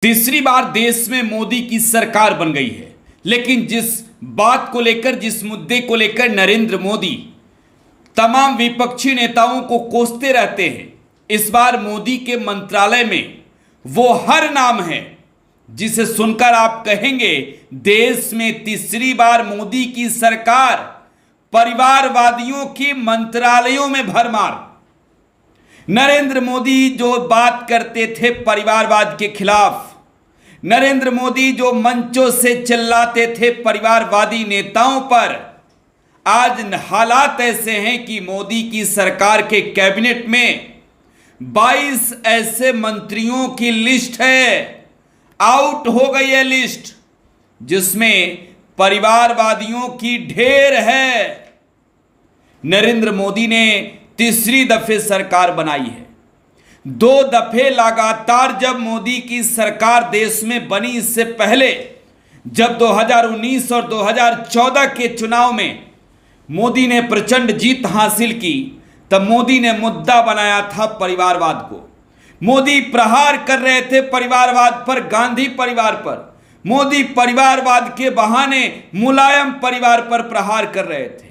तीसरी बार देश में मोदी की सरकार बन गई है। लेकिन जिस बात को लेकर, जिस मुद्दे को लेकर नरेंद्र मोदी तमाम विपक्षी नेताओं को कोसते रहते हैं, इस बार मोदी के मंत्रालय में वो हर नाम है जिसे सुनकर आप कहेंगे देश में तीसरी बार मोदी की सरकार। परिवारवादियों की मंत्रालयों में भरमार। नरेंद्र मोदी जो बात करते थे परिवारवाद के खिलाफ, नरेंद्र मोदी जो मंचों से चिल्लाते थे परिवारवादी नेताओं पर, आज हालात ऐसे हैं कि मोदी की सरकार के कैबिनेट में 22 ऐसे मंत्रियों की लिस्ट है, आउट हो गई है लिस्ट, जिसमें परिवारवादियों की ढेर है। नरेंद्र मोदी ने तीसरी दफे सरकार बनाई है। 2 दफे लगातार जब मोदी की सरकार देश में बनी, इससे पहले जब 2019 और 2014 के चुनाव में मोदी ने प्रचंड जीत हासिल की, तब मोदी ने मुद्दा बनाया था परिवारवाद को। मोदी प्रहार कर रहे थे परिवारवाद पर, गांधी परिवार पर। मोदी परिवारवाद के बहाने मुलायम परिवार पर प्रहार कर रहे थे।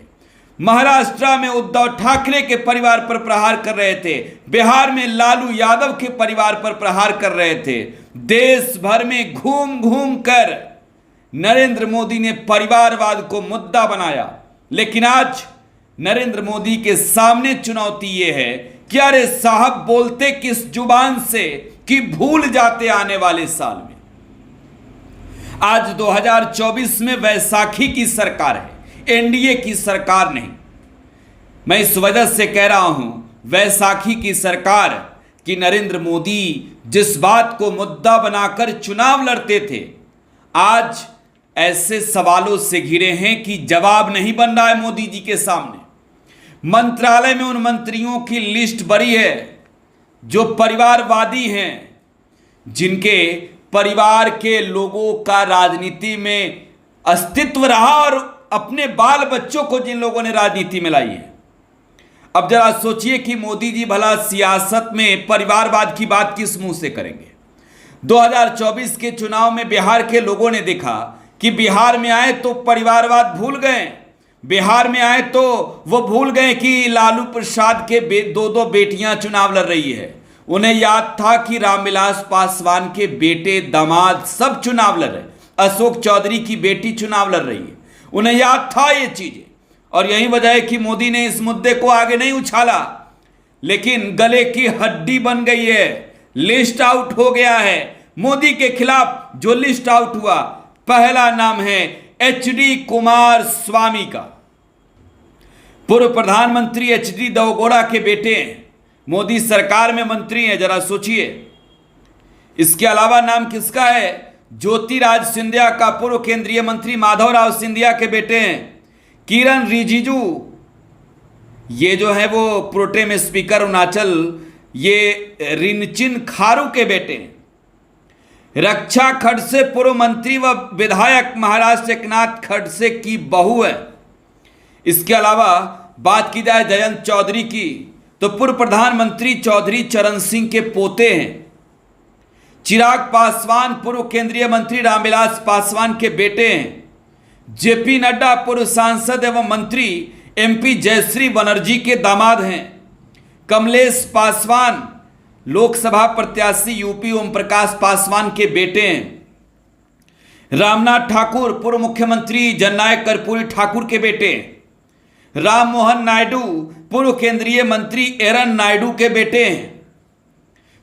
महाराष्ट्र में उद्धव ठाकरे के परिवार पर प्रहार कर रहे थे। बिहार में लालू यादव के परिवार पर प्रहार कर रहे थे। देश भर में घूम घूम कर नरेंद्र मोदी ने परिवारवाद को मुद्दा बनाया। लेकिन आज नरेंद्र मोदी के सामने चुनौती यह है कि अरे साहब, बोलते किस जुबान से कि भूल जाते आने वाले साल में। आज 2024 में वैसाखी की सरकार है, एनडीए की सरकार नहीं। मैं इस वजह से कह रहा हूं वैसाखी की सरकार कि नरेंद्र मोदी जिस बात को मुद्दा बनाकर चुनाव लड़ते थे, आज ऐसे सवालों से घिरे हैं कि जवाब नहीं बन रहा है मोदी जी के सामने। मंत्रालय में उन मंत्रियों की लिस्ट बड़ी है जो परिवारवादी हैं, जिनके परिवार के लोगों का राजनीति में अस्तित्व रहा और अपने बाल बच्चों को जिन लोगों ने राजनीति में लाई है। अब जरा सोचिए कि मोदी जी भला सियासत में परिवारवाद की बात किस मुंह से करेंगे। 2024 के चुनाव में बिहार के लोगों ने देखा कि बिहार में आए तो परिवारवाद भूल गए। बिहार में आए तो वो भूल गए कि लालू प्रसाद के 2 बेटियां चुनाव लड़ रही है। उन्हें याद था कि रामविलास पासवान के बेटे दामाद सब चुनाव लड़ रहे, अशोक चौधरी की बेटी चुनाव लड़ रही है। उन्हें याद था ये चीजें, और यही वजह है कि मोदी ने इस मुद्दे को आगे नहीं उछाला। लेकिन गले की हड्डी बन गई है, लिस्ट आउट हो गया है। मोदी के खिलाफ जो लिस्ट आउट हुआ, पहला नाम है एचडी कुमार स्वामी का। पूर्व प्रधानमंत्री एचडी देवेगौड़ा के बेटे हैं, मोदी सरकार में मंत्री हैं, जरा सोचिए। इसके अलावा नाम किसका है? ज्योतिराज सिंधिया का, पूर्व केंद्रीय मंत्री माधवराव सिंधिया के बेटे हैं। किरण रिजिजू, ये जो है वो प्रोटेम स्पीकर अरुणाचल, ये रिनचिन खारू के बेटे हैं। रक्षा खड़से पूर्व मंत्री व विधायक महाराष्ट्र एकनाथ खड़से की बहू है। इसके अलावा बात की जाए जयंत चौधरी की, तो पूर्व प्रधानमंत्री चौधरी चरण सिंह के पोते हैं। चिराग पासवान पूर्व केंद्रीय मंत्री रामविलास पासवान के बेटे हैं। जेपी नड्डा पूर्व सांसद एवं मंत्री एमपी जयश्री बनर्जी के दामाद हैं। कमलेश पासवान लोकसभा प्रत्याशी यूपी ओम प्रकाश पासवान के बेटे हैं। रामनाथ ठाकुर पूर्व मुख्यमंत्री जननायक कर्पूरी ठाकुर के बेटे हैं। राम मोहन नायडू पूर्व केंद्रीय मंत्री एरन नायडू के बेटे हैं।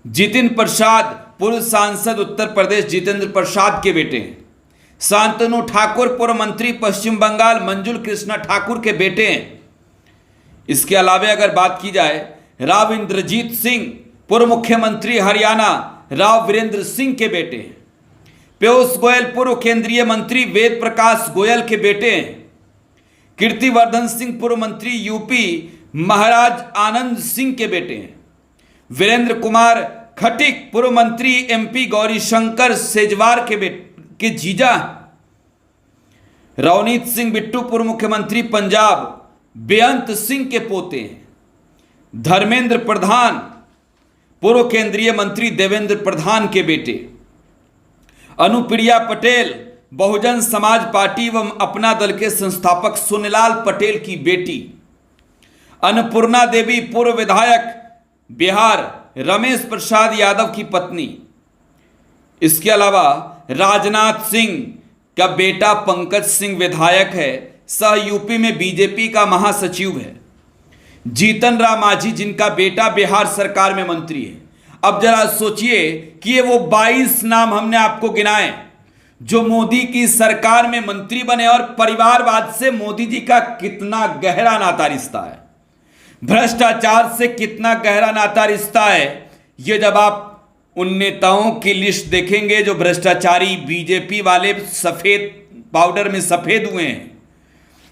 जितिन प्रसाद पूर्व सांसद उत्तर प्रदेश जितेंद्र प्रसाद के बेटे हैं। शांतनु ठाकुर पूर्व मंत्री पश्चिम बंगाल मंजुल कृष्णा ठाकुर के बेटे हैं। इसके अलावा अगर बात की जाए राव इंद्रजीत सिंह पूर्व मुख्यमंत्री हरियाणा राव वीरेंद्र सिंह के बेटे हैं। पीयूष गोयल पूर्व केंद्रीय मंत्री वेद प्रकाश गोयल के बेटे हैं। कीर्तिवर्धन सिंह पूर्व मंत्री यूपी महाराज आनंद सिंह के बेटे हैं। वीरेंद्र कुमार खटिक पूर्व मंत्री एमपी गौरीशंकर सेजवार के जीजा। रवनीत सिंह बिट्टू पूर्व मुख्यमंत्री पंजाब बेअंत सिंह के पोते हैं। धर्मेंद्र प्रधान पूर्व केंद्रीय मंत्री देवेंद्र प्रधान के बेटे। अनुप्रिया पटेल बहुजन समाज पार्टी एवं अपना दल के संस्थापक सोनेलाल पटेल की बेटी। अन्नपूर्णा देवी पूर्व विधायक बिहार रमेश प्रसाद यादव की पत्नी। इसके अलावा राजनाथ सिंह का बेटा पंकज सिंह विधायक है, सह यूपी में बीजेपी का महासचिव है। जीतन राम मांझी जिनका बेटा बिहार सरकार में मंत्री है। अब जरा सोचिए कि ये वो 22 नाम हमने आपको गिनाए जो मोदी की सरकार में मंत्री बने, और परिवारवाद से मोदी जी का कितना गहरा नाता रिश्ता है, भ्रष्टाचार से कितना गहरा नाता रिश्ता है, ये जब आप उन नेताओं की लिस्ट देखेंगे जो भ्रष्टाचारी बीजेपी वाले सफेद पाउडर में सफेद हुए हैं।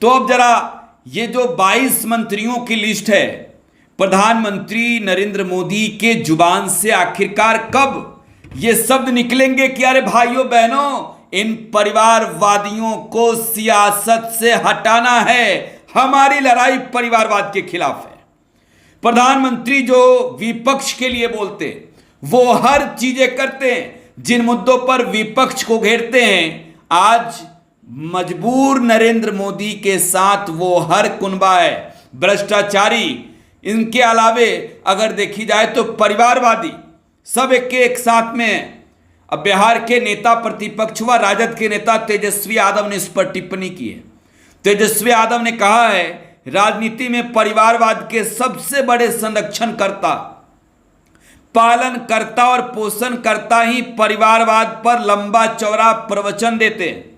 तो अब जरा ये जो 22 मंत्रियों की लिस्ट है, प्रधानमंत्री नरेंद्र मोदी के जुबान से आखिरकार कब ये शब्द निकलेंगे कि अरे भाइयों बहनों, इन परिवारवादियों को सियासत से हटाना है, हमारी लड़ाई परिवारवाद के खिलाफ है। प्रधानमंत्री जो विपक्ष के लिए बोलते हैं वो हर चीजें करते हैं, जिन मुद्दों पर विपक्ष को घेरते हैं, आज मजबूर नरेंद्र मोदी के साथ वो हर कुनबा है। भ्रष्टाचारी, इनके अलावे अगर देखी जाए तो परिवारवादी, सब एक साथ में। अब बिहार के नेता प्रतिपक्ष व राजद के नेता तेजस्वी यादव ने इस पर टिप्पणी की है। तेजस्वी यादव ने कहा है राजनीति में परिवारवाद के सबसे बड़े संरक्षणकर्ता, पालनकर्ता और पोषणकर्ता ही परिवारवाद पर लंबा चौड़ा प्रवचन देते हैं।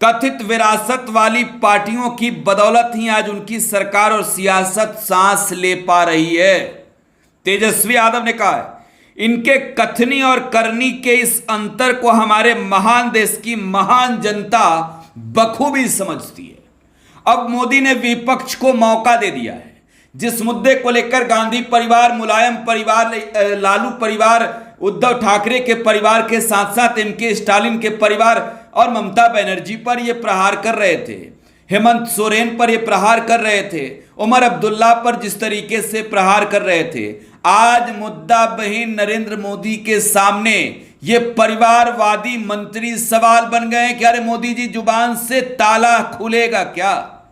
कथित विरासत वाली पार्टियों की बदौलत ही आज उनकी सरकार और सियासत सांस ले पा रही है। तेजस्वी यादव ने कहा है इनके कथनी और करनी के इस अंतर को हमारे महान देश की महान जनता बखूबी समझती है। अब मोदी ने विपक्ष को मौका दे दिया है। जिस मुद्दे को लेकर गांधी परिवार, मुलायम परिवार, लालू परिवार, उद्धव ठाकरे के परिवार के साथ साथ एमके स्टालिन के परिवार और ममता बनर्जी पर ये प्रहार कर रहे थे, हेमंत सोरेन पर ये प्रहार कर रहे थे, उमर अब्दुल्ला पर जिस तरीके से प्रहार कर रहे थे, आज मुद्दा बहीन नरेंद्र मोदी के सामने ये परिवारवादी मंत्री सवाल बन गए कि अरे मोदी जी जुबान से ताला खुलेगा क्या?